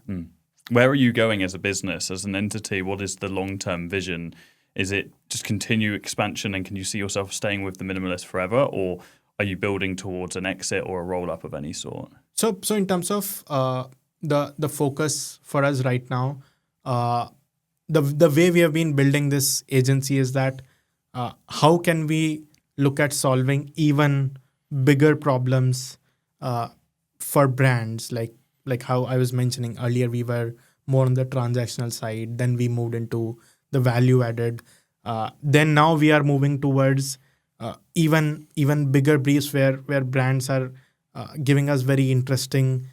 Where are you going as a business, as an entity? What is the long-term vision? Is it just continue expansion and can you see yourself staying with the Minimalist forever, or are you building towards an exit or a roll-up of any sort? So in terms of the focus for us right now, the way we have been building this agency is that how can we look at solving even bigger problems for brands, like how I was mentioning earlier, we were more on the transactional side, then we moved into the value added, then now we are moving towards even bigger briefs where brands are giving us very interesting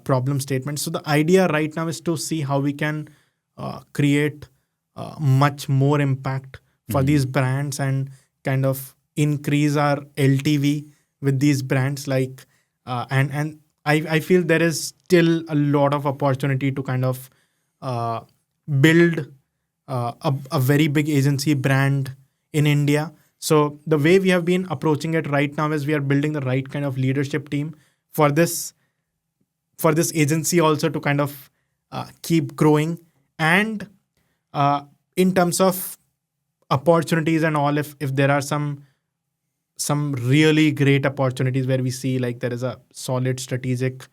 problem statements. So the idea right now is to see how we can create much more impact for these brands and kind of increase our LTV with these brands, like and I feel there is still a lot of opportunity to kind of build a very big agency brand in India. So the way we have been approaching it right now is we are building the right kind of leadership team for this agency also to kind of keep growing. And in terms of opportunities and all, if there are some really great opportunities where we see like there is a solid strategic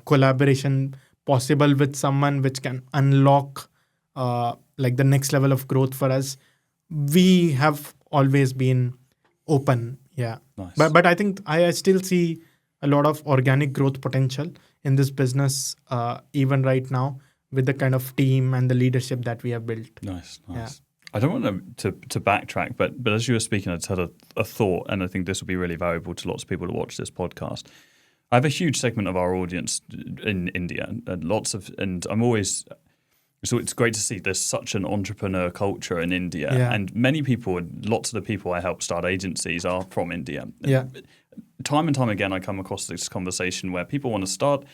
collaboration possible with someone which can unlock like the next level of growth for us, we have always been open. Yeah. Nice. But I think I still see a lot of organic growth potential in this business even right now with the kind of team and the leadership that we have built. Nice. Yeah. I don't want to backtrack, but as you were speaking, I just had a thought, and I think this will be really valuable to lots of people to watch this podcast. I have a huge segment of our audience in India, and I'm always, so it's great to see there's such an entrepreneur culture in India, and many people, lots of the people I help start agencies are from India. Time and time again, I come across this conversation where people want to start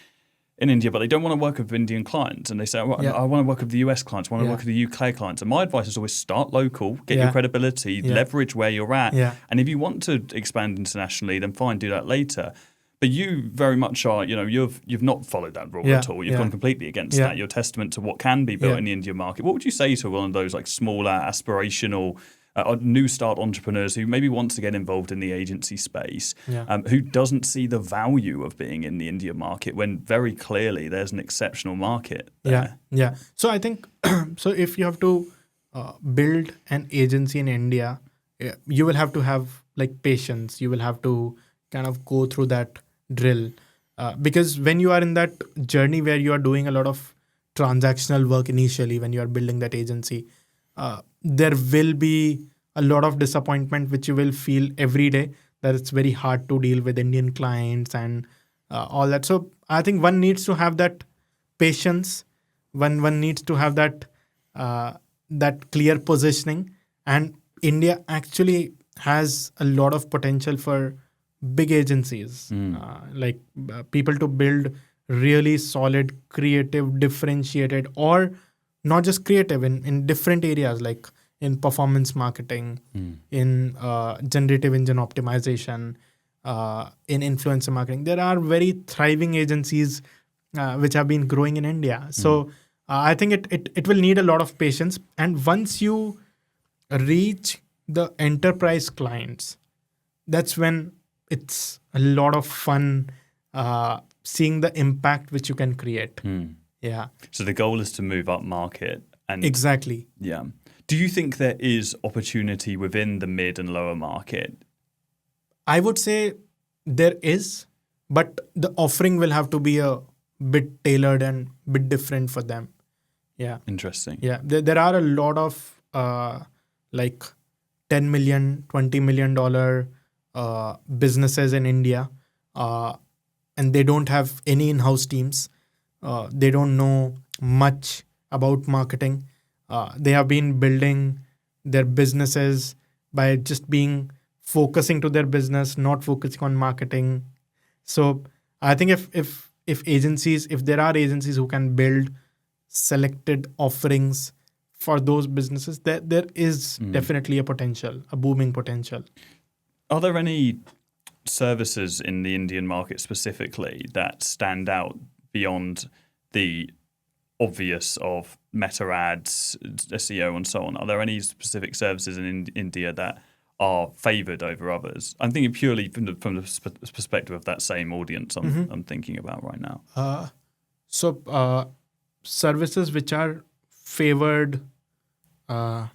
in India, but they don't want to work with Indian clients. And they say, I want to work with the US clients, I want to work with the UK clients. And my advice is always start local, get your credibility, leverage where you're at. And if you want to expand internationally, then fine, do that later. But you very much are, you've not followed that rule at all. You've gone completely against that. You're testament to what can be built in the Indian market. What would you say to one of those like smaller, aspirational, new start entrepreneurs who maybe wants to get involved in the agency space, who doesn't see the value of being in the Indian market when very clearly there's an exceptional market there? So I think, so if you have to build an agency in India, you will have to have like patience. You will have to kind of go through that drill, because when you are in that journey where you are doing a lot of transactional work initially, when you are building that agency, there will be a lot of disappointment which you will feel every day, that it's very hard to deal with Indian clients and all that. So I think one needs to have that patience. One needs to have that that clear positioning, and India actually has a lot of potential for big agencies, people to build really solid, creative, differentiated, or not just creative in different areas, like in performance marketing, in generative engine optimization, in influencer marketing. There are very thriving agencies which have been growing in India. So I think it will need a lot of patience. And once you reach the enterprise clients, that's when it's a lot of fun seeing the impact which you can create. Yeah. So the goal is to move up market. And exactly. Yeah. Do you think there is opportunity within the mid and lower market? I would say there is, but the offering will have to be a bit tailored and bit different for them. Yeah. Interesting. Yeah. There are a lot of like $10 million, $20 million businesses in India, and they don't have any in-house teams. They don't know much about marketing. They have been building their businesses by just focusing to their business, not focusing on marketing. So I think if there are agencies who can build selected offerings for those businesses, there is definitely a booming potential. Are there any services in the Indian market specifically that stand out beyond the obvious of meta ads, SEO, and so on? Are there any specific services in India that are favored over others? I'm thinking purely from the perspective of that same audience I'm thinking about right now. So services which are favored, I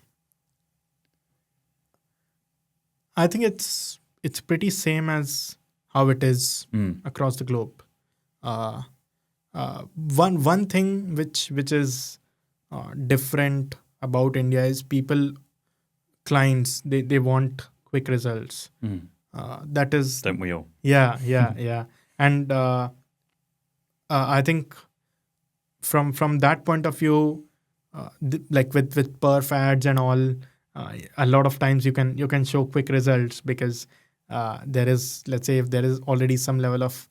think it's pretty same as how it is across the globe. One thing which is different about India is clients, they want quick results. That is, don't we all? Yeah. And I think from that point of view, like with perf ads and all, a lot of times you can show quick results because there is, let's say, if there is already some level of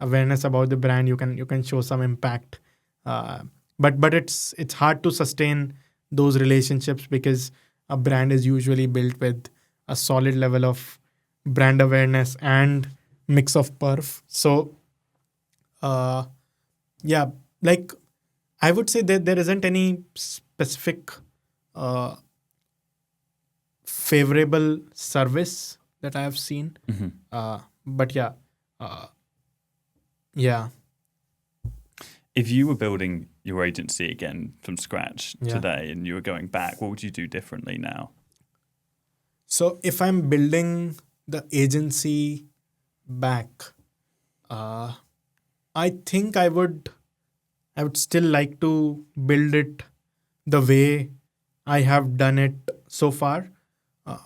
awareness about the brand, you can show some impact. But it's hard to sustain those relationships because a brand is usually built with a solid level of brand awareness and mix of perf. So like I would say that there isn't any specific favorable service that I have seen. But yeah. If you were building your agency again from scratch today and you were going back, what would you do differently now? So if I'm building the agency back, I think I would still like to build it the way I have done it so far.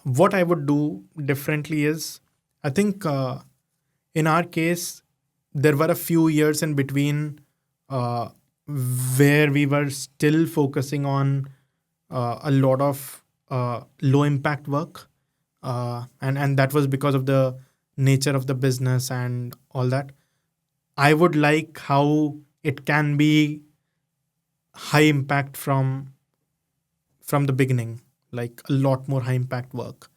What I would do differently is, I think in our case, there were a few years in between where we were still focusing on a lot of low impact work. And that was because of the nature of the business and all that. I would like how it can be high impact from the beginning, like a lot more high impact work.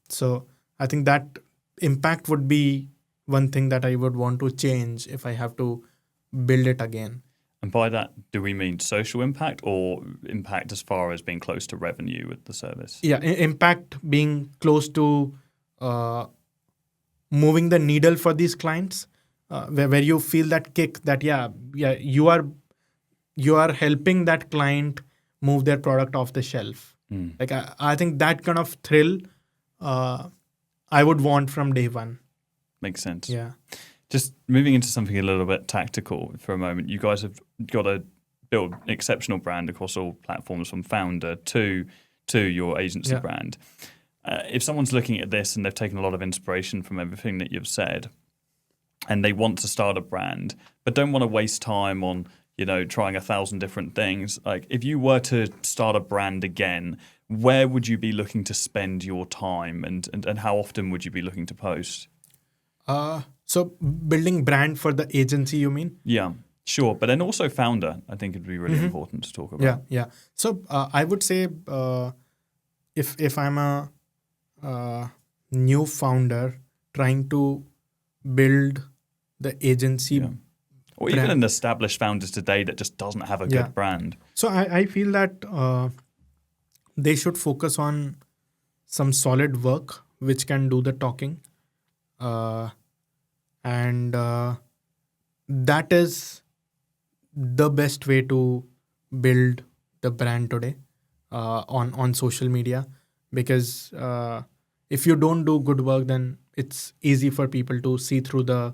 So I think that impact would be one thing that I would want to change if I have to build it again. And by that, do we mean social impact or impact as far as being close to revenue with the service? Yeah, impact being close to moving the needle for these clients, where you feel that kick that you are helping that client move their product off the shelf. Like I think that kind of thrill I would want from day one. Makes sense. Yeah. Just moving into something a little bit tactical for a moment, you guys have got to build an exceptional brand across all platforms, from founder to your agency brand. If someone's looking at this and they've taken a lot of inspiration from everything that you've said, and they want to start a brand, but don't want to waste time on, trying 1,000 different things. Like, if you were to start a brand again, where would you be looking to spend your time, and how often would you be looking to post? So building brand for the agency, you mean? Yeah, sure. But then also founder, I think it'd be really important to talk about. Yeah. So I would say if I'm a new founder trying to build the agency, or even an established founder today that just doesn't have a good brand. So I feel that they should focus on some solid work which can do the talking. And that is the best way to build the brand today on social media, because if you don't do good work, then it's easy for people to see through the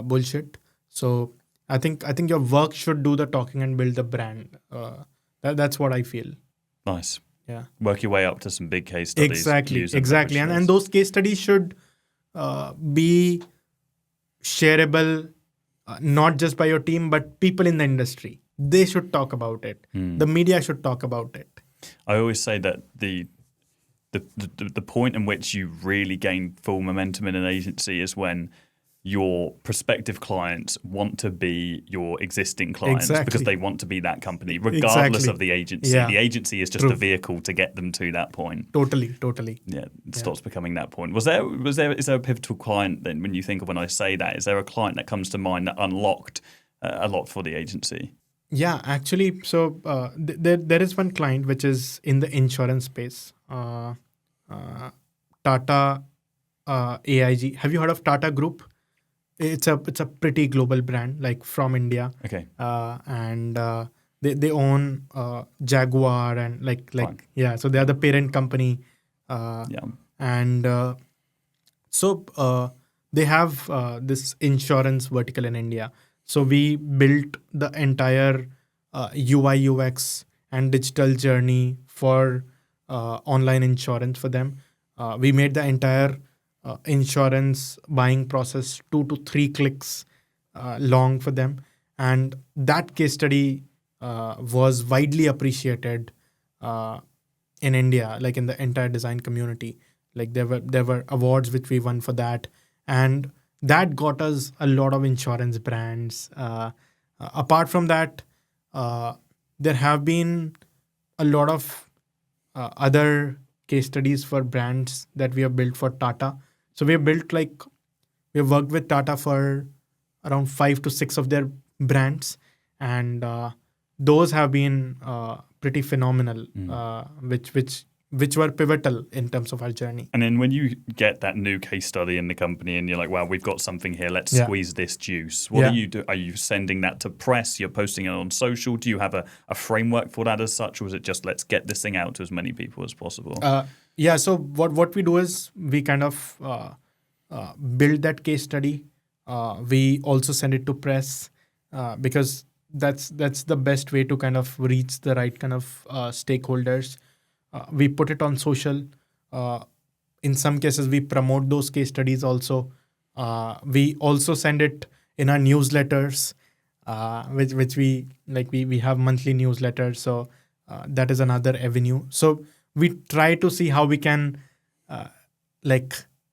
bullshit. So I think your work should do the talking and build the brand. That's what I feel. Nice. Yeah. Work your way up to some big case studies. Exactly. And those case studies should be shareable, not just by your team, but people in the industry. They should talk about it. The media should talk about it. I always say that the point in which you really gain full momentum in an agency is when your prospective clients want to be your existing clients, because they want to be that company, regardless of the agency. Yeah. The agency is just a vehicle to get them to that point. Totally. Yeah, it stops becoming that point. Is there a pivotal client then, when you think of when I say that? Is there a client that comes to mind that unlocked a lot for the agency? Yeah, actually, so there is one client which is in the insurance space. Tata AIG. Have you heard of Tata Group? It's a pretty global brand, like from India. Okay. And they own Jaguar and like yeah. So they are the parent company. And so they have this insurance vertical in India. So we built the entire UI UX and digital journey for online insurance for them. We made the entire insurance buying process 2 to 3 clicks long for them, and that case study was widely appreciated in India, like in the entire design community. Like there were awards which we won for that, and that got us a lot of insurance brands. Apart from that, there have been a lot of other case studies for brands that we have built for Tata. So we have worked with Tata for around 5 to 6 of their brands, and those have been pretty phenomenal, which were pivotal in terms of our journey. And then when you get that new case study in the company and you're like, wow, we've got something here, let's squeeze this juice. What do you do? Are you sending that to press? You're posting it on social? Do you have a framework for that as such? Or is it just let's get this thing out to as many people as possible? So what we do is we kind of build that case study. We also send it to press because that's the best way to kind of reach the right kind of stakeholders. We put it on social. In some cases, we promote those case studies also. We also send it in our newsletters, which we have monthly newsletters. So that is another avenue. So we try to see how we can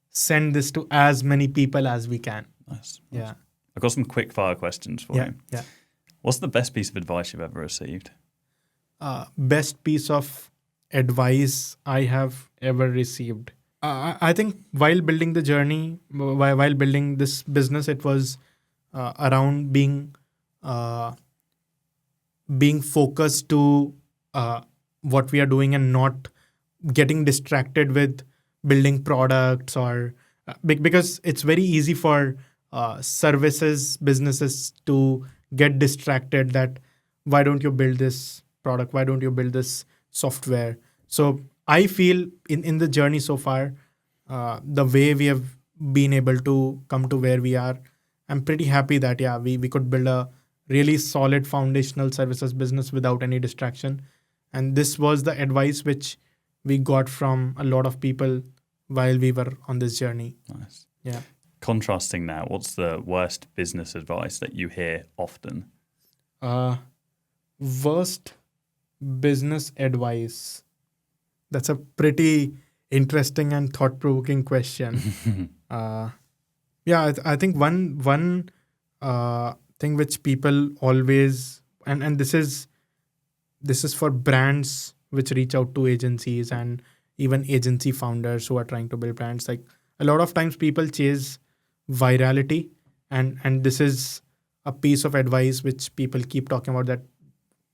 send this to as many people as we can. Nice. Yeah. I've got some quick fire questions for you. Yeah. What's the best piece of advice you've ever received? Best piece of advice I have ever received. I think while building the journey, while building this business, it was around being focused to what we are doing and not getting distracted with building products or because it's very easy for businesses to get distracted that why don't you build this product? Why don't you build this software? So I feel in the journey so far, the way we have been able to come to where we are, I'm pretty happy that we could build a really solid foundational services business without any distraction. And this was the advice which we got from a lot of people while we were on this journey. Nice. Yeah. Contrasting now, what's the worst business advice that you hear often? Worst business advice. That's a pretty interesting and thought-provoking question. I think one thing which people always, and this is for brands which reach out to agencies and even agency founders who are trying to build brands. Like a lot of times people chase virality, and this is a piece of advice which people keep talking about, that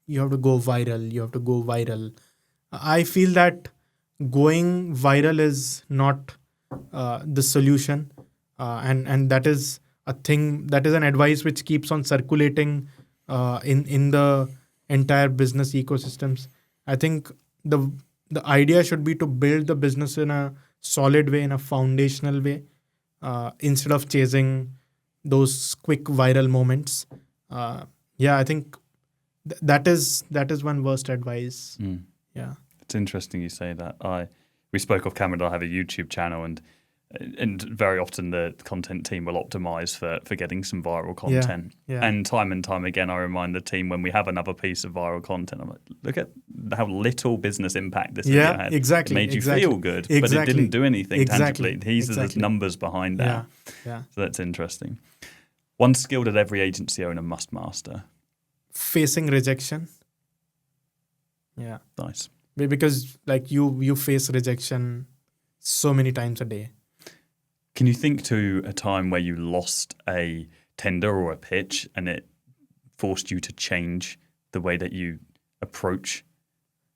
you have to go viral. I feel that going viral is not the solution, and that is a thing, that is an advice which keeps on circulating in the entire business ecosystems. I think the idea should be to build the business in a solid way, in a foundational way, instead of chasing those quick viral moments. I think that is one worst advice. Yeah. It's interesting you say that. We spoke off camera that I have a YouTube channel, and very often the content team will optimize for getting some viral content. Yeah. And time again, I remind the team when we have another piece of viral content, I'm like, look at how little business impact this video had. Exactly. It made you feel good, but it didn't do anything tangibly. These are the numbers behind that. Yeah. So that's interesting. One skill that every agency owner must master. Facing rejection. Yeah. Nice. Because like you face rejection so many times a day. Can you think to a time where you lost a tender or a pitch and it forced you to change the way that you approach?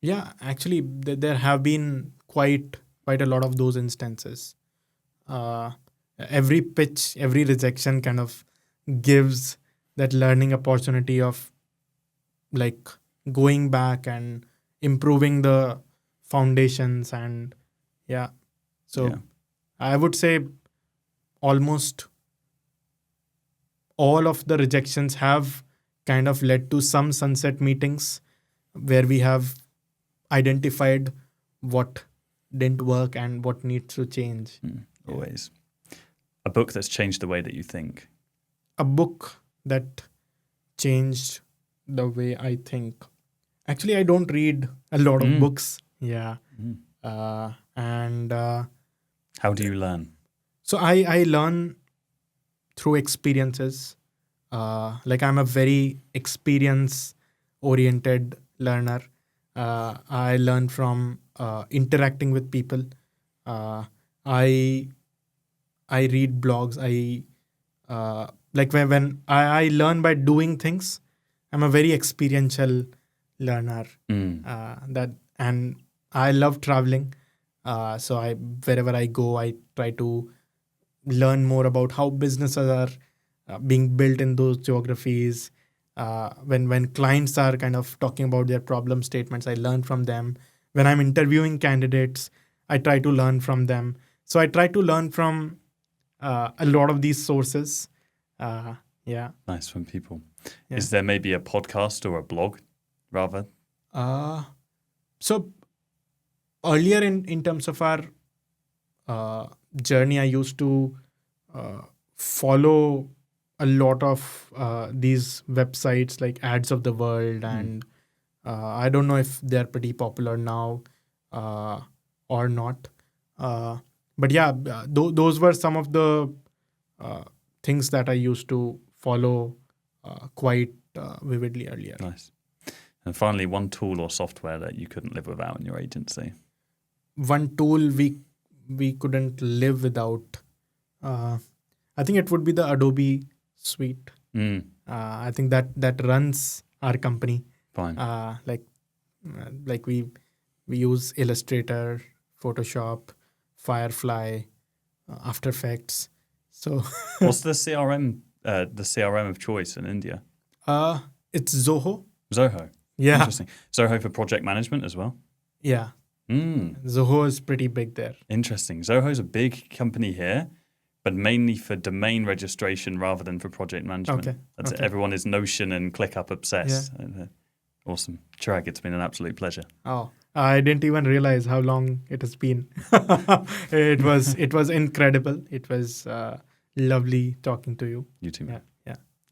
Yeah, actually, there have been quite a lot of those instances. Every pitch, every rejection kind of gives that learning opportunity of like going back and improving the foundations. And I would say almost all of the rejections have kind of led to some sunset meetings where we have identified what didn't work and what needs to change. Always. A book that's changed the way that you think. A book that changed the way I think. Actually, I don't read a lot of books. Yeah. How do you learn? So I learn through experiences. Like I'm a very experience-oriented learner. I learn from interacting with people. I read blogs. When I learn by doing things. I'm a very experiential learner. And I love traveling. So wherever I go, I try to learn more about how businesses are being built in those geographies. When clients are kind of talking about their problem statements, I learn from them. When I'm interviewing candidates, I try to learn from them. So I try to learn from a lot of these sources. Nice from people. Yeah. Is there maybe a podcast or a blog rather? So earlier in terms of our journey, I used to follow a lot of these websites like Ads of the World, and I don't know if they're pretty popular now or not. But yeah, those were some of the things that I used to follow quite vividly earlier. Nice. And finally, one tool or software that you couldn't live without in your agency. One tool we couldn't live without. I think it would be the Adobe suite. I think that runs our company. Fine. Like we use Illustrator, Photoshop, Firefly, After Effects. So what's the CRM? The CRM of choice in India? It's Zoho. Zoho. Yeah. Interesting. Zoho for project management as well? Yeah. Zoho is pretty big there. Interesting. Zoho's a big company here, but mainly for domain registration rather than for project management. Okay. That's it. Everyone is Notion and ClickUp obsessed. Yeah. Awesome. Chirag, it's been an absolute pleasure. Oh, I didn't even realize how long it has been. It was incredible. It was lovely talking to you. You too, man. Yeah.